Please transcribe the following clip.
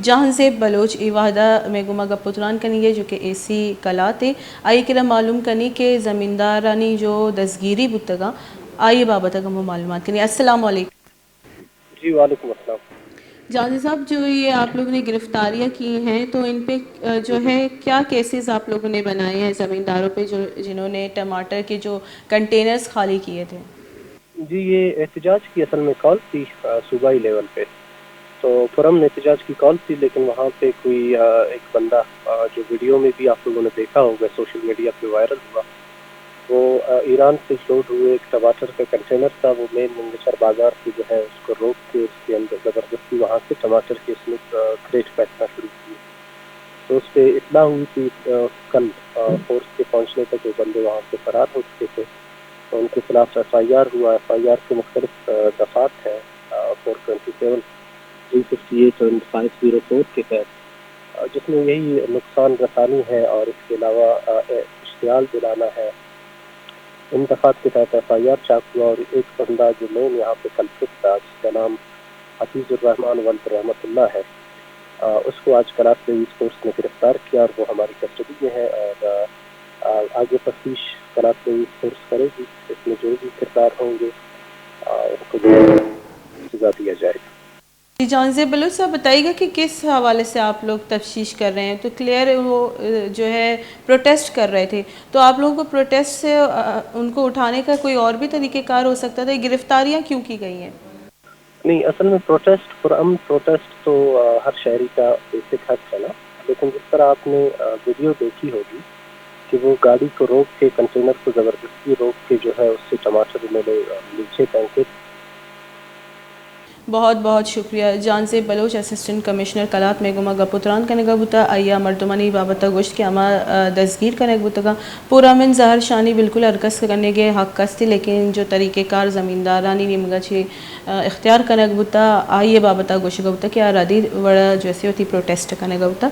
جہاں سے بلوچ ایواہدہ میں گما گپتران کنی ہے جو کہ اے سی کلا تے آئی کے معلوم کنی کہ زمیندارانی جو دستگیری بتگا آئیے بابت ہم معلومات کنی۔ السلام علیکم جی وعلیکم السلام۔ جاذب صاحب، جو یہ آپ لوگوں نے گرفتاریاں کی ہیں تو ان پہ جو ہے کیا کیسز آپ لوگوں نے بنائے ہیں زمینداروں پہ جنہوں نے ٹماٹر کے جو کنٹینرز خالی کیے تھے؟ جی یہ احتجاج کی اصل میں کال تھی صوبائی لیول پہ، تو پرامن احتجاج کی کال تھی، لیکن وہاں پہ کوئی ایک بندہ جو ویڈیو میں بھی آپ لوگوں نے دیکھا ہوگا سوشل میڈیا پہ وائرل ہوا، وہ ایران سے لوڈ ہوئے ایک ٹماٹر کا کنٹینر تھا، وہ مین منگیچر بازار سے جو ہے اس کو روک کے اس کے اندر زبردستی وہاں سے ٹماٹر کے اس میں کریٹ پھینکنا شروع کیے، تو اس پہ اطلاع ہوئی تھی کل فورس کے پہنچنے تک وہ بندے وہاں سے فرار ہو چکے تھے، تو ان کے خلاف ایف آئی آر ہوا۔ ایف آئی آر کے مختلف دفعات ہیں 427 358 اور 504 کے تحت، جس میں یہی نقصان رسانی ہے اور اس کے علاوہ اشتعال دلانا ہے۔ ان دفعات کے تحت ایف آئی آر چاک ہوا اور ایک بندہ جو مین یہاں پہ کلپٹ تھا جس کا نام حفیظ الرحمان ولد رحمۃ اللہ ہے، اس کو آج کلاس سروس فورس نے گرفتار کیا اور وہ ہماری کسٹڈی میں ہے، اور آگے تفتیش کلاس سروس فورس کرے گی، اس میں جو بھی کردار ہوں گے ان کو سزا دیا جائے گا۔ جی جانزیب بلوچ صاحب بتائیے گا کہ کس حوالے سے آپ لوگ تفتیش کر رہے ہیں؟ تو کلیئر وہ جو ہے پروٹیسٹ کر رہے تھے، تو آپ لوگوں کو پروٹیسٹ سے ان کو اٹھانے کا کوئی اور بھی طریقہ کار ہو سکتا تھا؟ گرفتاریاں کیوں کی گئی ہیں؟ نہیں، اصل میں پروٹیسٹ پرامن پروٹیسٹ تو ہر شہری کا بیسک حق ہے نا، لیکن جس طرح آپ نے ویڈیو دیکھی ہوگی کہ وہ گاڑی کو روک کے کنٹینر کو زبردستی روک کے جو ہے اس سے ٹماٹر انہوں نے نیچے پھینکے۔ بہت بہت شکریہ جانزیب بلوچ، اسسٹنٹ کمشنر کلات میں گما گپتران کا نگبتا ایا مردمانی بابتا گوشت کے اما دستگیر کا نگبتا پورا من ظاہر شانی بالکل ارکس کرنے کے حق کستی، لیکن جو طریقہ کار زمیندارانی نیمگا چھے اختیار کا نگبتا آئیے بابتا گوشت گبتا کہ آرادی وڑا جو ایسی ہوتی پروٹیسٹ کا نگبتا